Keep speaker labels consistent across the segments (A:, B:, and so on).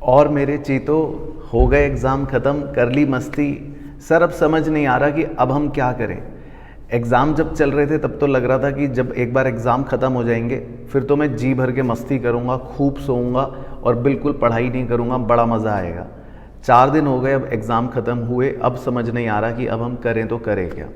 A: और मेरे चीतो हो गए एग्ज़ाम ख़त्म, कर ली मस्ती। सर अब समझ नहीं आ रहा कि अब हम क्या करें। एग्ज़ाम जब चल रहे थे तब तो लग रहा था कि जब एक बार एग्ज़ाम ख़त्म हो जाएंगे फिर तो मैं जी भर के मस्ती करूँगा, खूब सोऊंगा और बिल्कुल पढ़ाई नहीं करूँगा, बड़ा मज़ा आएगा। 4 दिन हो गए अब एग्ज़ाम ख़त्म हुए, अब समझ नहीं आ रहा कि अब हम करें तो करें क्या।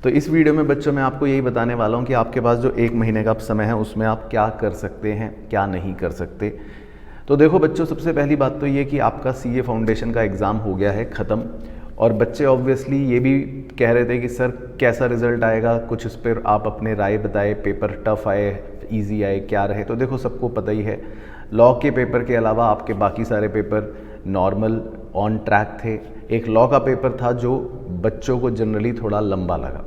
A: तो इस वीडियो में बच्चों मैं आपको यही बताने वाला हूँ कि आपके पास जो 1 महीने का समय है उसमें आप क्या कर सकते हैं, क्या नहीं कर सकते। तो देखो बच्चों, सबसे पहली बात तो ये कि आपका सीए फाउंडेशन का एग्ज़ाम हो गया है ख़त्म, और बच्चे ऑब्वियसली ये भी कह रहे थे कि सर कैसा रिज़ल्ट आएगा, कुछ इस पर आप अपने राय बताए, पेपर टफ़ आए, इजी आए, क्या रहे। तो देखो सबको पता ही है, लॉ के पेपर के अलावा आपके बाकी सारे पेपर नॉर्मल ऑन ट्रैक थे। एक लॉ का पेपर था जो बच्चों को जनरली थोड़ा लंबा लगा।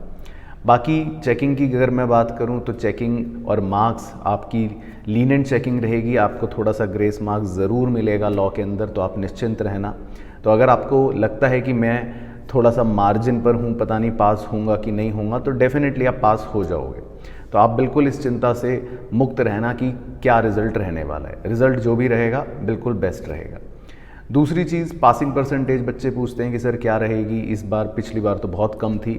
A: बाकी चेकिंग की अगर मैं बात करूं तो चेकिंग और मार्क्स आपकी लीनेंट चेकिंग रहेगी, आपको थोड़ा सा ग्रेस मार्क्स ज़रूर मिलेगा लॉ के अंदर, तो आप निश्चिंत रहना। तो अगर आपको लगता है कि मैं थोड़ा सा मार्जिन पर हूँ, पता नहीं पास होऊंगा कि नहीं होऊंगा, तो डेफिनेटली आप पास हो जाओगे। तो आप बिल्कुल इस चिंता से मुक्त रहना कि क्या रिज़ल्ट रहने वाला है। रिज़ल्ट जो भी रहेगा बिल्कुल बेस्ट रहेगा। दूसरी चीज़, पासिंग परसेंटेज बच्चे पूछते हैं कि सर क्या रहेगी इस बार, पिछली बार तो बहुत कम थी।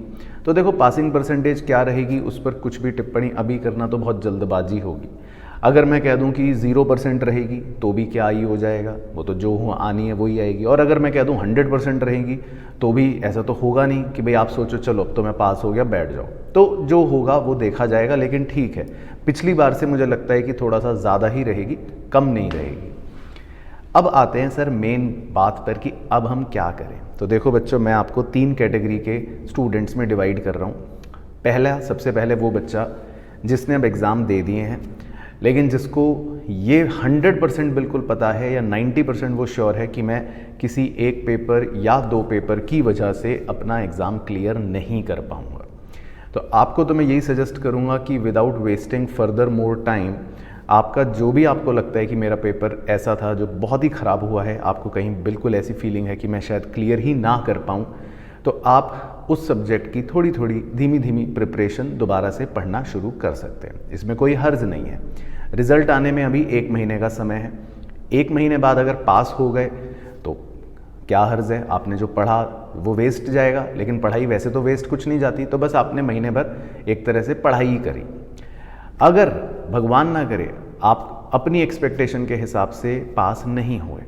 A: तो देखो पासिंग परसेंटेज क्या रहेगी उस पर कुछ भी टिप्पणी अभी करना तो बहुत जल्दबाजी होगी। अगर मैं कह दूं कि 0% रहेगी तो भी क्या ही हो जाएगा, वो तो जो हो आनी है वही आएगी। और अगर मैं कह दूं 100% रहेगी तो भी ऐसा तो होगा नहीं कि भाई आप सोचो चलो अब तो मैं पास हो गया बैठ जाओ। तो जो होगा वो देखा जाएगा, लेकिन ठीक है, पिछली बार से मुझे लगता है कि थोड़ा सा ज़्यादा ही रहेगी, कम नहीं रहेगी। अब आते हैं सर मेन बात पर कि अब हम क्या करें। तो देखो बच्चों, मैं आपको 3 कैटेगरी के स्टूडेंट्स में डिवाइड कर रहा हूँ। पहला, सबसे पहले वो बच्चा जिसने अब एग्ज़ाम दे दिए हैं, लेकिन जिसको ये 100% बिल्कुल पता है या 90% वो श्योर है कि मैं किसी एक पेपर या 2 पेपर की वजह से अपना एग्ज़ाम क्लियर नहीं कर पाऊँगा। तो आपको तो मैं यही सजेस्ट करूँगा कि without wasting further more time, आपका जो भी आपको लगता है कि मेरा पेपर ऐसा था जो बहुत ही ख़राब हुआ है, आपको कहीं बिल्कुल ऐसी फीलिंग है कि मैं शायद क्लियर ही ना कर पाऊँ, तो आप उस सब्जेक्ट की थोड़ी थोड़ी धीमी धीमी प्रिपरेशन दोबारा से पढ़ना शुरू कर सकते हैं। इसमें कोई हर्ज नहीं है। रिज़ल्ट आने में अभी 1 महीने का समय है। 1 महीने बाद अगर पास हो गए तो क्या हर्ज है, आपने जो पढ़ा वो वेस्ट जाएगा, लेकिन पढ़ाई वैसे तो वेस्ट कुछ नहीं जाती, तो बस आपने महीने भर एक तरह से पढ़ाई ही करी। अगर भगवान ना करे आप अपनी एक्सपेक्टेशन के हिसाब से पास नहीं हुए,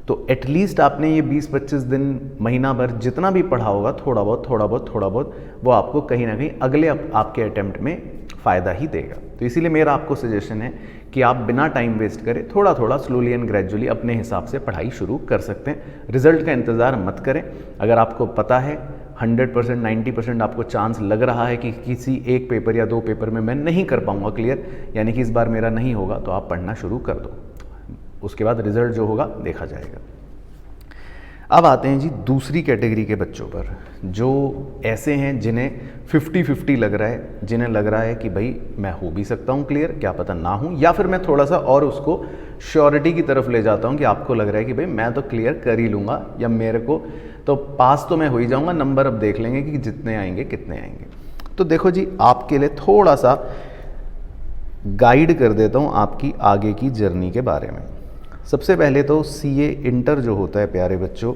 A: तो एटलीस्ट आपने ये 20-25 दिन, महीना भर जितना भी पढ़ा होगा, थोड़ा बहुत वो आपको कहीं ना कहीं अगले आपके अटेम्प्ट में फ़ायदा ही देगा। तो इसीलिए मेरा आपको सजेशन है कि आप बिना टाइम वेस्ट करें थोड़ा थोड़ा स्लोली एंड ग्रेजुअली अपने हिसाब से पढ़ाई शुरू कर सकते हैं। रिज़ल्ट का इंतज़ार मत करें। अगर आपको पता है 100%, 90% आपको चांस लग रहा है कि किसी एक पेपर या 2 पेपर में मैं नहीं कर पाऊंगा क्लियर, यानी कि इस बार मेरा नहीं होगा, तो आप पढ़ना शुरू कर दो। उसके बाद रिज़ल्ट जो होगा देखा जाएगा। अब आते हैं जी दूसरी कैटेगरी के बच्चों पर, जो ऐसे हैं जिन्हें 50-50 लग रहा है, जिन्हें लग रहा है कि भाई मैं हो भी सकता हूँ क्लियर, क्या पता ना हूँ, या फिर मैं थोड़ा सा और उसको श्योरिटी की तरफ ले जाता हूँ कि आपको लग रहा है कि भाई मैं तो क्लियर कर ही लूँगा, या मेरे को तो पास तो मैं हो ही जाऊँगा, नंबर अब देख लेंगे कि जितने आएंगे कितने आएंगे। तो देखो जी, आपके लिए थोड़ा सा गाइड कर देता हूँ आपकी आगे की जर्नी के बारे में। सबसे पहले तो सीए इंटर जो होता है प्यारे बच्चों,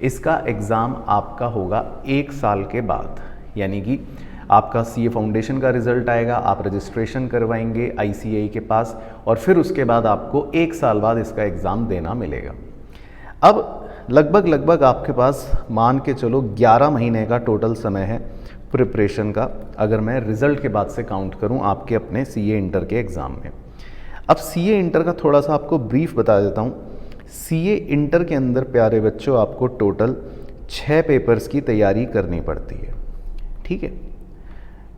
A: इसका एग्ज़ाम आपका होगा 1 साल के बाद, यानी कि आपका सीए फाउंडेशन का रिज़ल्ट आएगा, आप रजिस्ट्रेशन करवाएंगे आईसीएआई के पास, और फिर उसके बाद आपको 1 साल बाद इसका एग्ज़ाम देना मिलेगा। अब लगभग आपके पास मान के चलो 11 महीने का टोटल समय है प्रिपरेशन का, अगर मैं रिज़ल्ट के बाद से काउंट करूं आपके अपने सीए इंटर के एग्ज़ाम में। अब सीए इंटर का थोड़ा सा आपको ब्रीफ बता देता हूं। सीए इंटर के अंदर प्यारे बच्चों आपको टोटल 6 पेपर्स की तैयारी करनी पड़ती है, ठीक है,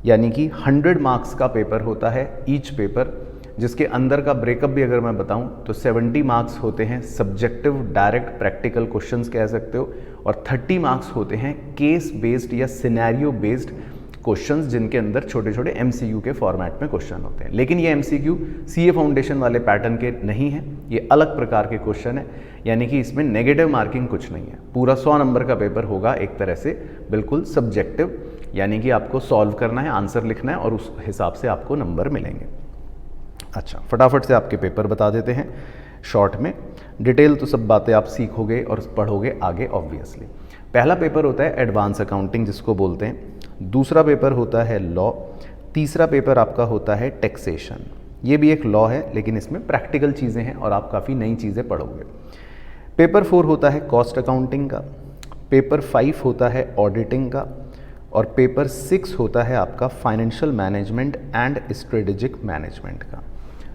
A: यानी कि 100 मार्क्स का पेपर होता है ईच पेपर, जिसके अंदर का ब्रेकअप भी अगर मैं बताऊं तो 70 मार्क्स होते हैं सब्जेक्टिव डायरेक्ट प्रैक्टिकल क्वेश्चंस कह सकते हो, और 30 मार्क्स होते हैं केस बेस्ड या सिनेरियो बेस्ड क्वेश्चंस, जिनके अंदर छोटे छोटे एमसीक्यू के फॉर्मेट में क्वेश्चन होते हैं। लेकिन ये एमसीक्यू सीए फाउंडेशन वाले पैटर्न के नहीं है, ये अलग प्रकार के क्वेश्चन है, यानी कि इसमें नेगेटिव मार्किंग कुछ नहीं है। पूरा 100 नंबर का पेपर होगा एक तरह से बिल्कुल सब्जेक्टिव, यानी कि आपको सॉल्व करना है, आंसर लिखना है और उस हिसाब से आपको नंबर मिलेंगे। अच्छा, फटाफट से आपके पेपर बता देते हैं। शॉर्ट में। डिटेल तो सब बातें आप सीखोगे और पढ़ोगे आगे ऑब्वियसली। पहला पेपर होता है एडवांस अकाउंटिंग जिसको बोलते हैं, दूसरा पेपर होता है लॉ, तीसरा पेपर आपका होता है टैक्सेशन। ये भी एक लॉ है लेकिन इसमें प्रैक्टिकल चीज़ें हैं और आप काफ़ी नई चीज़ें पढ़ोगे। पेपर 4 होता है कॉस्ट अकाउंटिंग का, पेपर 5 होता है ऑडिटिंग का, और पेपर 6 होता है आपका financial management and strategic management का।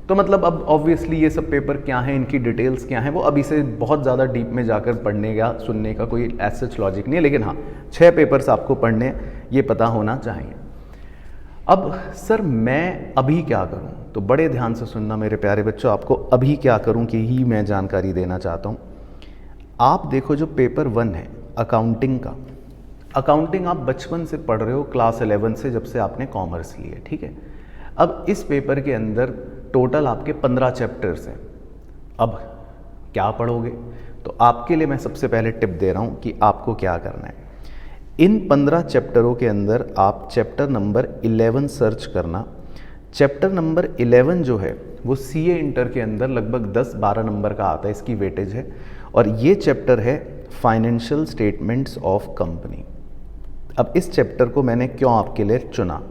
A: तो मतलब अब ऑब्वियसली ये सब पेपर क्या हैं, इनकी डिटेल्स क्या हैं, वो अभी से बहुत ज़्यादा डीप में जाकर पढ़ने का सुनने का कोई एज सच लॉजिक नहीं है, लेकिन हाँ 6 पेपर्स आपको पढ़ने ये पता होना चाहिए। अब सर मैं अभी क्या करूं, तो बड़े ध्यान से सुनना मेरे प्यारे बच्चों, आपको अभी क्या करूं की ही मैं जानकारी देना चाहता हूं। आप देखो जो पेपर 1 है अकाउंटिंग का, अकाउंटिंग आप बचपन से पढ़ रहे हो, क्लास 11 से, जब से आपने कॉमर्स ली है, ठीक है। अब इस पेपर के अंदर टोटल आपके 15 चैप्टर्स हैं। अब क्या पढ़ोगे, तो आपके लिए मैं सबसे पहले टिप दे रहा हूं कि आपको क्या करना है। इन 15 चैप्टरों के अंदर आप चैप्टर नंबर 11 सर्च करना। चैप्टर नंबर 11 जो है वो सीए इंटर के अंदर लगभग 10-12 नंबर का आता है, इसकी वेटेज है, और ये चैप्टर है फाइनेंशियल स्टेटमेंट्स ऑफ कंपनी। अब इस चैप्टर को मैंने क्यों आपके लिए चुना,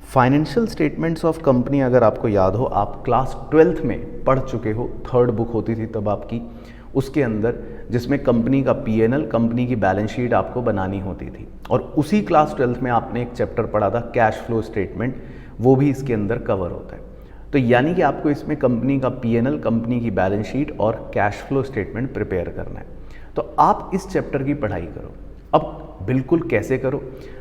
A: फाइनेंशियल स्टेटमेंट्स ऑफ कंपनी अगर आपको याद हो, आप क्लास 12th में पढ़ चुके हो, 3rd बुक होती थी तब आपकी, उसके अंदर जिसमें कंपनी का पीएनएल, कंपनी की बैलेंस शीट आपको बनानी होती थी, और उसी क्लास 12th में आपने एक चैप्टर पढ़ा था कैश फ्लो स्टेटमेंट, वो भी इसके अंदर कवर होता है। तो यानी कि आपको इसमें कंपनी का पीएनएल, कंपनी की बैलेंस शीट और कैश फ्लो स्टेटमेंट प्रिपेयर करना है। तो आप इस चैप्टर की पढ़ाई करो। अब बिल्कुल कैसे करो,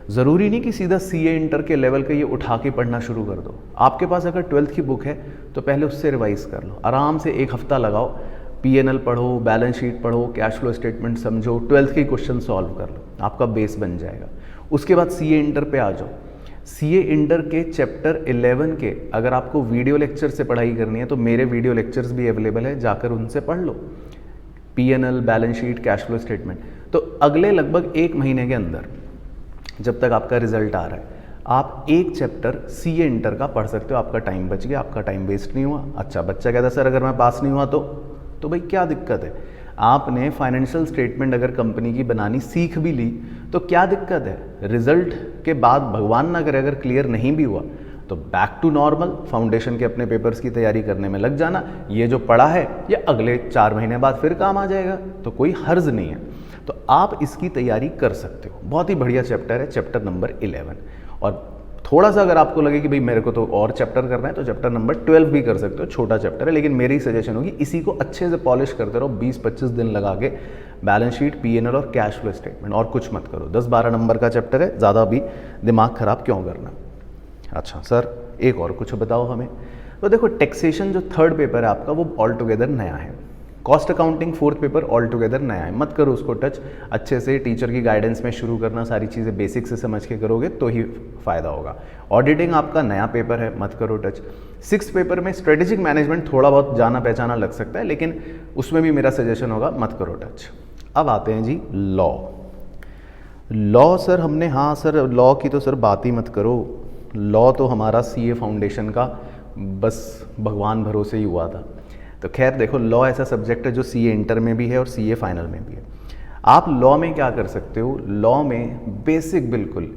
A: ज़रूरी नहीं कि सीधा सीए इंटर के लेवल का ये उठा के पढ़ना शुरू कर दो। आपके पास अगर 12th की बुक है तो पहले उससे रिवाइज कर लो, आराम से 1 हफ्ता लगाओ, पीएनएल पढ़ो, बैलेंस शीट पढ़ो, कैश फ्लो स्टेटमेंट समझो, 12th के क्वेश्चन सॉल्व कर लो, आपका बेस बन जाएगा। उसके बाद सीए इंटर पे आ जाओ। सीए इंटर के चैप्टर 11 के अगर आपको वीडियो लेक्चर से पढ़ाई करनी है तो मेरे वीडियो लेक्चर्स भी अवेलेबल है, जाकर उनसे पढ़ लो, PNL, balance sheet, cash flow statement. तो अगले लगभग 1 महीने के अंदर जब तक आपका रिजल्ट आ रहा है, आप एक चैप्टर सीए इंटर का पढ़ सकते हो, आपका टाइम बच गया, आपका टाइम वेस्ट नहीं हुआ। अच्छा, बच्चा कहता सर अगर मैं पास नहीं हुआ तो भाई क्या दिक्कत है, आपने फाइनेंशियल स्टेटमेंट अगर कंपनी की बनानी सीख भी ली तो क्या दिक्कत है, रिजल्ट के बाद भगवान ना करे अगर क्लियर नहीं भी हुआ तो बैक टू नॉर्मल फाउंडेशन के अपने पेपर्स की तैयारी करने में लग जाना। ये जो पढ़ा है ये अगले 4 महीने बाद फिर काम आ जाएगा, तो कोई हर्ज नहीं है। तो आप इसकी तैयारी कर सकते हो, बहुत ही बढ़िया चैप्टर है, चैप्टर नंबर 11। और थोड़ा सा अगर आपको लगे कि भाई मेरे को तो और चैप्टर करना है तो चैप्टर नंबर 12 भी कर सकते हो, छोटा चैप्टर है, लेकिन मेरी सजेशन होगी इसी को अच्छे से पॉलिश करते रहो, 20-25 दिन लगा के, बैलेंस शीट, पीएनएल और कैश फ्लो स्टेटमेंट, और कुछ मत करो। 10-12 नंबर का चैप्टर है, ज़्यादा भी दिमाग खराब क्यों करना। अच्छा सर एक और कुछ बताओ हमें, तो देखो टैक्सेशन जो 3rd पेपर है आपका वो ऑल टुगेदर नया है, cost accounting 4th paper all together नया है, मत करो उसको टच, अच्छे से टीचर की गाइडेंस में शुरू करना, सारी चीज़ें बेसिक से समझ के करोगे तो ही फ़ायदा होगा। ऑडिटिंग आपका नया पेपर है, मत करो टच। 6th पेपर में स्ट्रेटेजिक मैनेजमेंट थोड़ा बहुत जाना पहचाना लग सकता है, लेकिन उसमें भी मेरा सजेशन होगा मत करो टच। अब आते हैं जी लॉ सर हमने, हाँ सर लॉ की तो सर बात ही मत करो, लॉ तो हमारा सीए फाउंडेशन का बस भगवान भरोसे ही हुआ था। तो खैर देखो लॉ ऐसा सब्जेक्ट है जो सीए इंटर में भी है और सीए फाइनल में भी है। आप लॉ में क्या कर सकते हो, लॉ में बेसिक बिल्कुल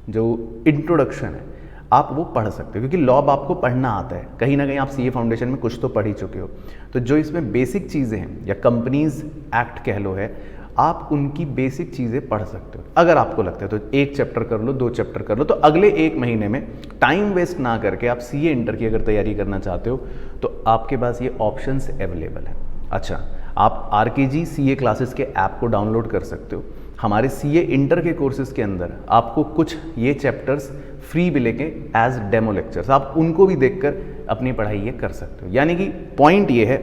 A: जो इंट्रोडक्शन है आप वो पढ़ सकते हो, क्योंकि लॉ आपको पढ़ना आता है, कहीं ना कहीं आप सीए फाउंडेशन में कुछ तो पढ़ ही चुके हो। तो जो इसमें बेसिक चीज़ें हैं या कंपनीज एक्ट कह लो है, आप उनकी बेसिक चीज़ें पढ़ सकते हो। अगर आपको लगता है तो 1 चैप्टर कर लो, 2 चैप्टर कर लो, तो अगले 1 महीने में टाइम वेस्ट ना करके आप सीए इंटर की अगर तैयारी करना चाहते हो तो आपके पास ये ऑप्शंस अवेलेबल है। अच्छा, आप आरकेजी सीए क्लासेस के ऐप को डाउनलोड कर सकते हो। हमारे सीए इंटर के कोर्सेज के अंदर आपको कुछ ये चैप्टर्स फ्री मिलेंगे एज डेमो लेक्चर्स, आप उनको भी देखकर अपनी पढ़ाई ये कर सकते हो। यानी कि पॉइंट ये है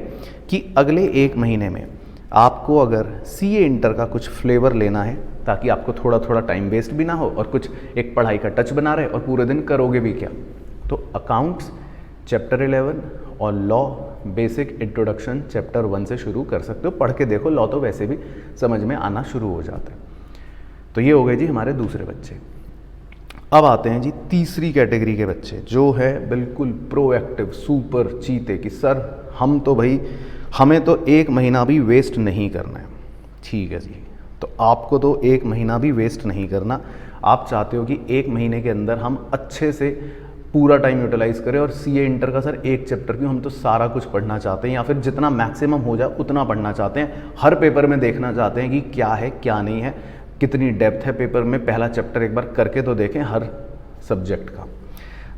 A: कि अगले 1 महीने में आपको अगर सीए इंटर का कुछ फ्लेवर लेना है, ताकि आपको थोड़ा थोड़ा टाइम वेस्ट भी ना हो और कुछ एक पढ़ाई का टच बना रहे और पूरे दिन करोगे भी क्या, तो अकाउंट्स चैप्टर 11 और लॉ बेसिक इंट्रोडक्शन चैप्टर 1 से शुरू कर सकते हो। पढ़ के देखो, लॉ तो वैसे भी समझ में आना शुरू हो जाता है। तो ये हो गए जी हमारे दूसरे बच्चे। अब आते हैं जी तीसरी कैटेगरी के बच्चे, जो है बिल्कुल प्रोएक्टिव सुपर चीते कि सर हम तो भाई, हमें तो 1 महीना भी वेस्ट नहीं करना है, ठीक है जी। तो आपको तो 1 महीना भी वेस्ट नहीं करना। आप चाहते हो कि 1 महीने के अंदर हम अच्छे से पूरा टाइम यूटिलाइज़ करें, और सीए इंटर का सर 1 चैप्टर क्यों, हम तो सारा कुछ पढ़ना चाहते हैं, या फिर जितना मैक्सिमम हो जाए उतना पढ़ना चाहते हैं। हर पेपर में देखना चाहते हैं कि क्या है क्या नहीं है, कितनी डेप्थ है पेपर में, पहला चैप्टर एक बार करके तो देखें हर सब्जेक्ट का।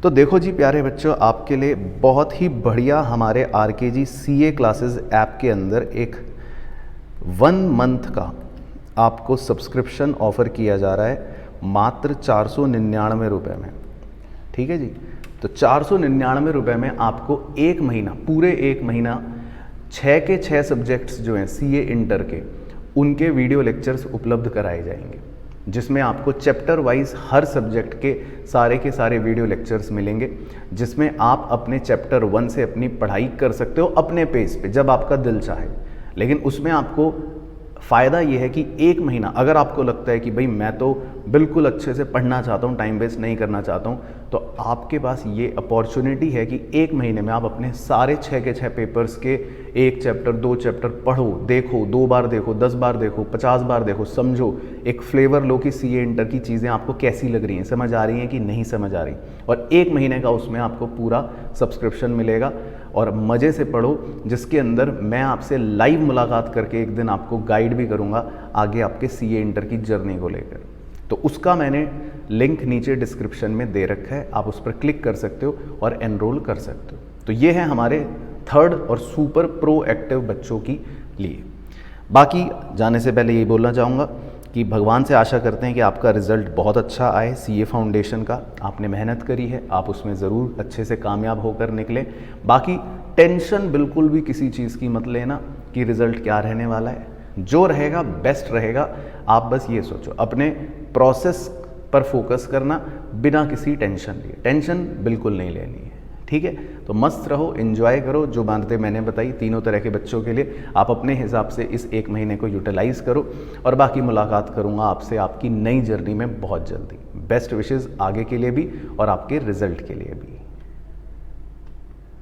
A: तो देखो जी प्यारे बच्चों, आपके लिए बहुत ही बढ़िया हमारे आरकेजी सीए क्लासेस ऐप के अंदर एक 1 मंथ का आपको सब्सक्रिप्शन ऑफ़र किया जा रहा है मात्र 499 रुपये में, ठीक है जी। तो 499 रुपये में आपको 1 महीना, पूरे 1 महीना 6 के 6 सब्जेक्ट्स जो हैं सीए इंटर के, उनके वीडियो लेक्चर्स उपलब्ध कराए जाएंगे, जिसमें आपको चैप्टर वाइज हर सब्जेक्ट के सारे वीडियो लेक्चर्स मिलेंगे, जिसमें आप अपने चैप्टर 1 से अपनी पढ़ाई कर सकते हो अपने पेस पे जब आपका दिल चाहे। लेकिन उसमें आपको फ़ायदा ये है कि 1 महीना, अगर आपको लगता है कि भाई मैं तो बिल्कुल अच्छे से पढ़ना चाहता हूँ, टाइम वेस्ट नहीं करना चाहता हूँ, तो आपके पास ये अपॉर्चुनिटी है कि 1 महीने में आप अपने सारे 6 के 6 पेपर्स के 1 चैप्टर 2 चैप्टर पढ़ो, देखो, 2 बार देखो, 10 बार देखो, 50 बार देखो, समझो, एक फ्लेवर लो कि सीए इंटर की चीज़ें आपको कैसी लग रही हैं, समझ आ रही हैं कि नहीं समझ आ रही, और 1 महीने का उसमें आपको पूरा सब्सक्रिप्शन मिलेगा। और मज़े से पढ़ो, जिसके अंदर मैं आपसे लाइव मुलाकात करके एक दिन आपको गाइड भी करूँगा आगे आपके सीए इंटर की जर्नी को लेकर। तो उसका मैंने लिंक नीचे डिस्क्रिप्शन में दे रखा है, आप उस पर क्लिक कर सकते हो और एनरोल कर सकते हो। तो ये है हमारे 3rd और सुपर प्रोएक्टिव बच्चों की लिए। बाकी जाने से पहले ये बोलना चाहूँगा कि भगवान से आशा करते हैं कि आपका रिज़ल्ट बहुत अच्छा आए। सीए फाउंडेशन का आपने मेहनत करी है, आप उसमें ज़रूर अच्छे से कामयाब होकर निकलें। बाकी टेंशन बिल्कुल भी किसी चीज़ की मत लेना कि रिज़ल्ट क्या रहने वाला है, जो रहेगा बेस्ट रहेगा। आप बस ये सोचो, अपने प्रोसेस पर फोकस करना बिना किसी टेंशन लिए, टेंशन बिल्कुल नहीं लेनी है, ठीक है। तो मस्त रहो, एंजॉय करो, जो बातें मैंने बताई तीनों तरह के बच्चों के लिए आप अपने हिसाब से इस 1 महीने को यूटिलाइज़ करो। और बाकी मुलाकात करूँगा आपसे आपकी नई जर्नी में बहुत जल्दी। बेस्ट विशेज़ आगे के लिए भी और आपके रिज़ल्ट के लिए भी।